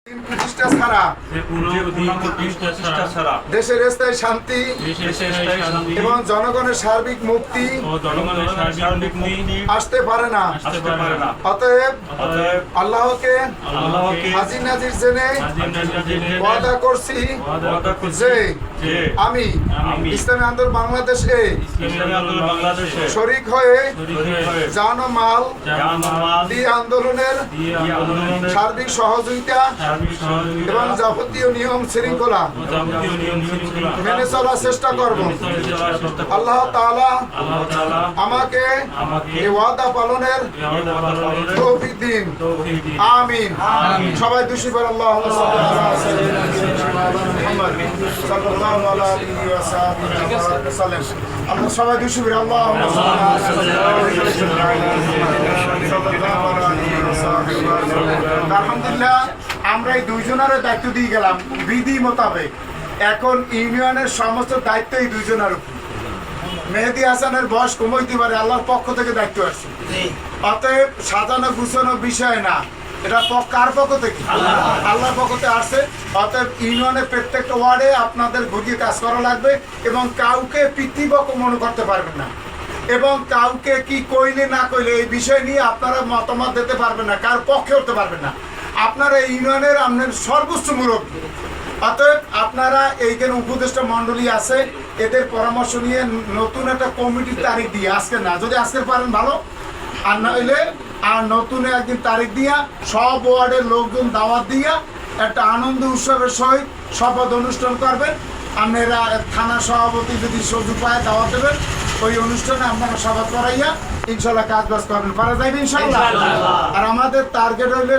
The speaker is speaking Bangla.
প্রতিষ্ঠা ছাড়া দেশের স্থায়ী শান্তি এবং জনগণের সার্বিক মুক্তি আসতে পারে না। অতএব আল্লাহকে হাজির নাজির জেনে ওয়াদা করছি যে আমি ইসলামী আন্দোলন বাংলাদেশে শরীক হয়ে জান ও মাল দিয়ে আন্দোলনের সার্বিক সহযোগিতা এবং যাবতীয় নিয়ম শৃঙ্খলা মেনে চলার চেষ্টা করব। আল্লাহ তাআলা আমাকে এই ওয়াদা পালনের তৌফিক দিন। আমিন। সবাই দুশি বার আল্লাহুম্মা সাল্লি আলা মুহাম্মদ সাল্লাল্লাহু আলাইহি ওয়াসাল্লাম। আমরা সবাই দুশি বার আল্লাহুম্মা সাল্লি আলা মুহাম্মদ সাল্লাল্লাহু আলাইহি ওয়াসাল্লাম। আলহামদুলিল্লাহ, আমরা এই দুইজনের দায়িত্ব দিয়ে গেলাম বিধি মোতাবেক। এখন ইউনিয়নের সমস্ত দায়িত্ব এই দুইজনের উপর। মেহেদী হাসানের বয়স কমাইতে পারে, আল্লাহর পক্ষ থেকে দায়িত্ব আসছে। অতএব সাজানো গুছানো বিষয় না, এটা কার পক্ষ থেকে? আল্লাহর পক্ষ থেকে আসছে। অতএব ইউনিয়নের প্রত্যেকটা ওয়ার্ডে আপনাদের ঘুরিয়ে কাজ করা লাগবে এবং কাউকে পিতৃপক্ষ মনে করতে পারবেন না এবং কাউকে কি কইলে না কইলে এই বিষয় নিয়ে আপনারা মতামত দিতে পারবেন না, কার পক্ষে উঠতে পারবেন না। আপনারা ইউনিয়নের আপনার সর্বোচ্চ মুরব্বী। অতএব আপনারা এইখানে উপদেষ্টা মন্ডলী আছে, এদের পরামর্শ নিয়ে নতুন একটা কমিটির তারিখ দিয়ে, আজকে না, যদি আজকে পারেন ভালো, আর না হইলে আর নতুন একদিন তারিখ দিয়া সব ওয়ার্ডের লোকজন দাওয়াত দিয়া একটা আনন্দ উৎসবের সহিত শপথ অনুষ্ঠান করবেন। আপনারা থানা সভাপতি যদি সুযোগ পায় দাওয়াত দেবেন, ওই অনুষ্ঠানে আপনারা শপথ করাইয়া ইনশাল্লাহ কাজ বাজ করবেন, পারা যাইবে ইনশাল্লাহ। আর আমাদের টার্গেট হইলে